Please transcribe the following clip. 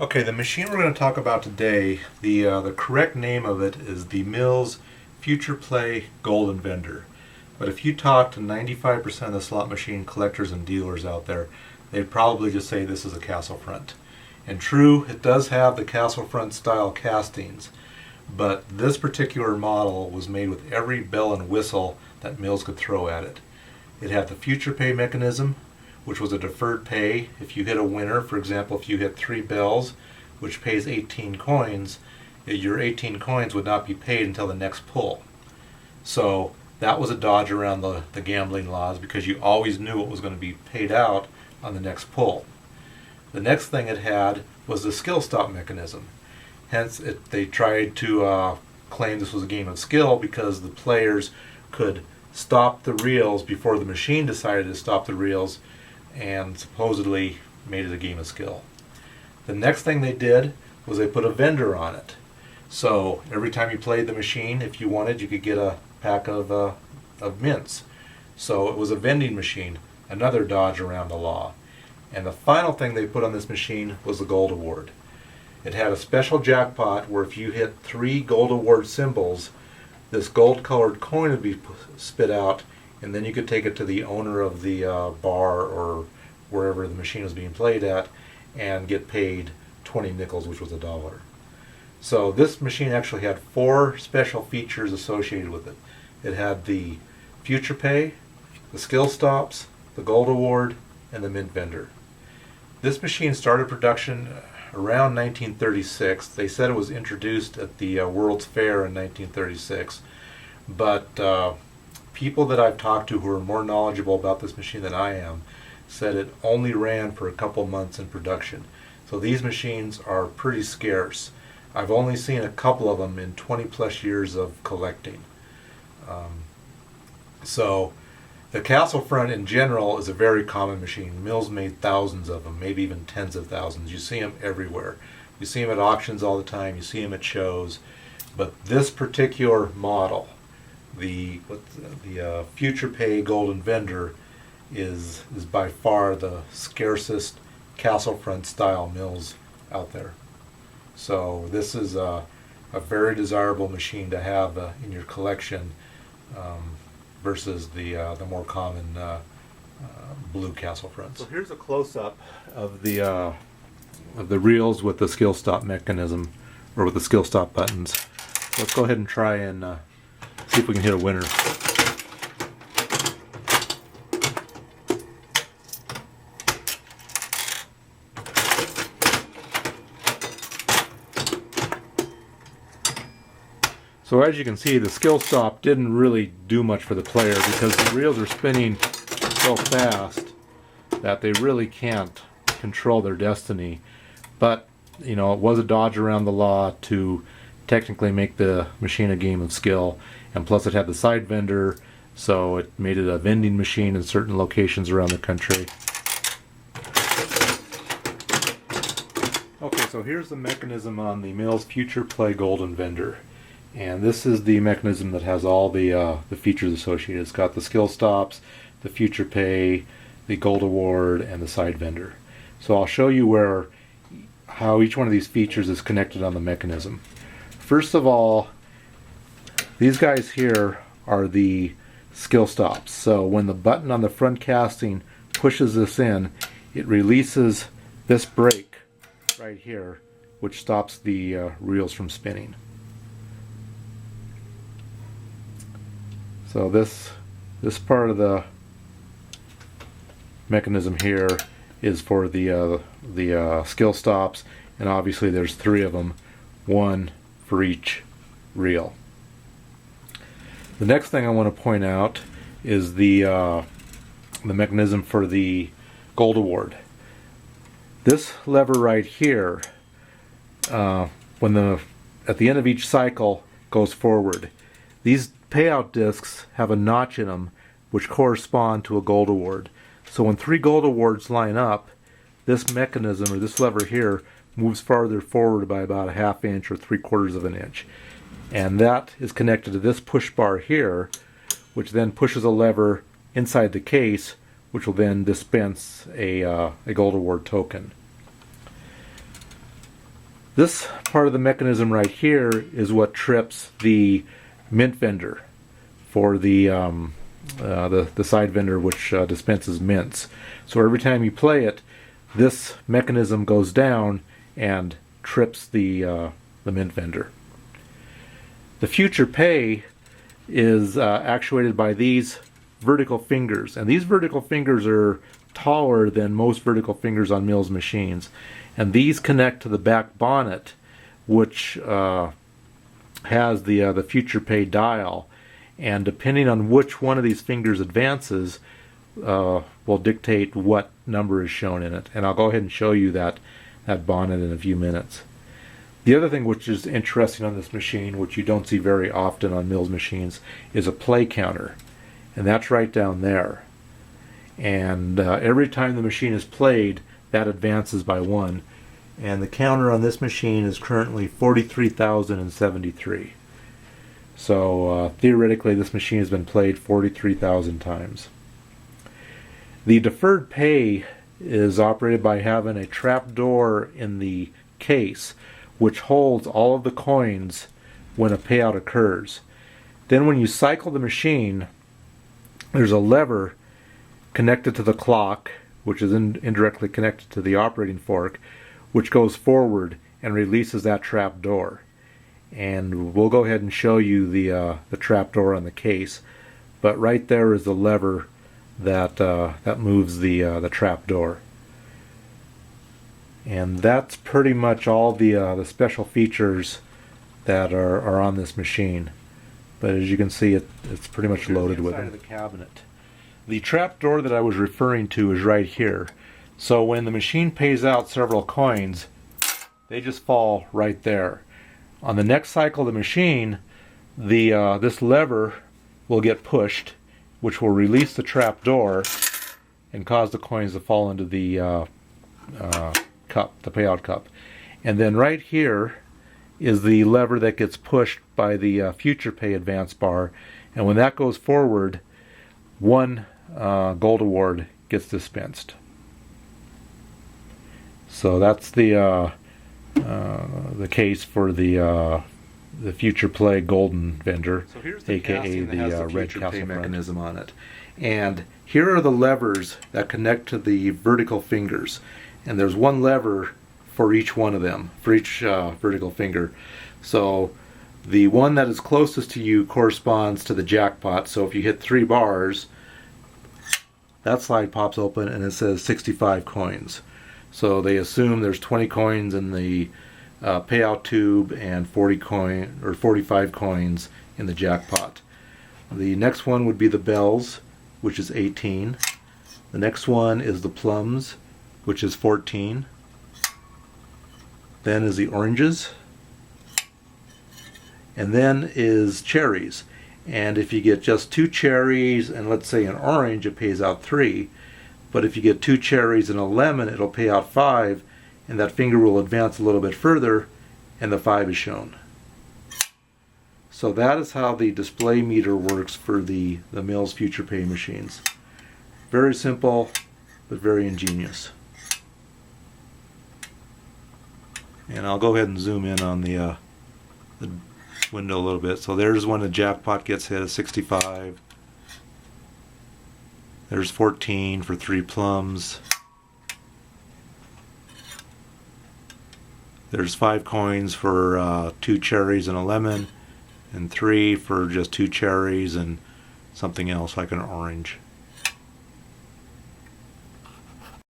Okay, the machine we're going to talk about today, the correct name of it is the Mills Future Play Golden Vendor. But if you talk to 95% of the slot machine collectors and dealers out there, they'd probably just say this is a Castle Front. And true, it does have the Castle Front style castings, but this particular model was made with every bell and whistle that Mills could throw at it. It had the future pay mechanism, which was a deferred pay. If you hit a winner, for example, if you hit 3 bells, which pays 18 coins, your 18 coins would not be paid until the next pull. So that was a dodge around the gambling laws because you always knew what was going to be paid out on the next pull. The next thing it had was the skill stop mechanism. Hence, they tried to claim this was a game of skill because the players could stop the reels before the machine decided to stop the reels, and supposedly made it a game of skill. The next thing they did was they put a vendor on it. So every time you played the machine, if you wanted, you could get a pack of mints. So it was a vending machine, another dodge around the law. And the final thing they put on this machine was the gold award. It had a special jackpot where if you hit 3 gold award symbols, this gold colored coin would be spit out, and then you could take it to the owner of the bar or wherever the machine was being played at and get paid 20 nickels, which was $1. So this machine actually had 4 special features associated with it. It had the future pay, the skill stops, the gold award, and the mint vendor. This machine started production around 1936. They said it was introduced at the World's Fair in 1936, but people that I've talked to who are more knowledgeable about this machine than I am said it only ran for a couple months in production. So these machines are pretty scarce. I've only seen a couple of them in 20 plus years of collecting. So the Castle Front in general is a very common machine. Mills made thousands of them, maybe even tens of thousands. You see them everywhere. You see them at auctions all the time. You see them at shows. But this particular model, the Future Pay Golden Vendor, is by far the scarcest Castle Front style Mills out there. So this is a very desirable machine to have in your collection versus the more common blue Castle Fronts. So here's a close-up of the reels with the skill stop mechanism, or with the skill stop buttons. Let's go ahead and try and see if we can hit a winner. So as you can see, the skill stop didn't really do much for the player because the reels are spinning so fast that they really can't control their destiny. But, you know, it was a dodge around the law to technically make the machine a game of skill. And plus it had the side vendor, so it made it a vending machine in certain locations around the country. Okay, so here's the mechanism on the Mills Future Play Golden Vendor. And this is the mechanism that has all the features associated. It's got the skill stops, the future pay, the gold award, and the side vendor. So I'll show you how each one of these features is connected on the mechanism. First of all, these guys here are the skill stops. So when the button on the front casting pushes this in, it releases this brake right here, which stops the reels from spinning. So this part of the mechanism here is for the skill stops, and obviously there's 3 of them, 1 for each reel. The next thing I want to point out is the mechanism for the gold award. This lever right here, at the end of each cycle, goes forward. These payout discs have a notch in them which correspond to a gold award. So when 3 gold awards line up, this mechanism, or this lever here, moves farther forward by about a ½ inch or 3/4 of an inch. And that is connected to this push bar here, which then pushes a lever inside the case, which will then dispense a gold award token. This part of the mechanism right here is what trips the mint vendor for the side vendor, which dispenses mints. So every time you play it, this mechanism goes down and trips the mint vendor. The future pay is actuated by these vertical fingers, and these vertical fingers are taller than most vertical fingers on Mills machines, and these connect to the back bonnet, which has the future pay dial, and depending on which one of these fingers advances will dictate what number is shown in it. And I'll go ahead and show you that bonnet in a few minutes. The other thing which is interesting on this machine, which you don't see very often on Mills machines, is a play counter, and that's right down there. And every time the machine is played, that advances by 1. And the counter on this machine is currently 43,073. So theoretically, this machine has been played 43,000 times. The deferred pay is operated by having a trap door in the case, which holds all of the coins when a payout occurs. Then when you cycle the machine, there's a lever connected to the clock, which is indirectly connected to the operating fork, which goes forward and releases that trap door. And we'll go ahead and show you the trap door on the case. But right there is the lever that moves the trap door. And that's pretty much all the special features that are on this machine. But as you can see, it's pretty much loaded with them. Of the cabinet. The trap door that I was referring to is right here. So when the machine pays out several coins, they just fall right there. On the next cycle of the machine, this lever will get pushed, which will release the trap door and cause the coins to fall into the cup, the payout cup. And then right here is the lever that gets pushed by the future pay advance bar, and when that goes forward, 1 gold award gets dispensed. So that's the case for the future play golden vendor, so here's the aka the red castle mechanism on it. And here are the levers that connect to the vertical fingers, and there's 1 lever for each one of them, for each vertical finger. So the one that is closest to you corresponds to the jackpot. So if you hit 3 bars, that slide pops open and it says 65 coins. So they assume there's 20 coins in the payout tube and 45 coins in the jackpot. The next one would be the bells, which is 18. The next one is the plums, which is 14. Then is the oranges. And then is cherries. And if you get just 2 cherries and let's say an orange, it pays out 3. But if you get 2 cherries and a lemon, it'll pay out 5, and that finger will advance a little bit further, and the 5 is shown. So that is how the display meter works for the Mills future pay machines. Very simple, but very ingenious. And I'll go ahead and zoom in on the window a little bit. So there's when the jackpot gets hit at 65. There's 14 for 3 plums. There's 5 coins for 2 cherries and a lemon, and 3 for just 2 cherries and something else like an orange.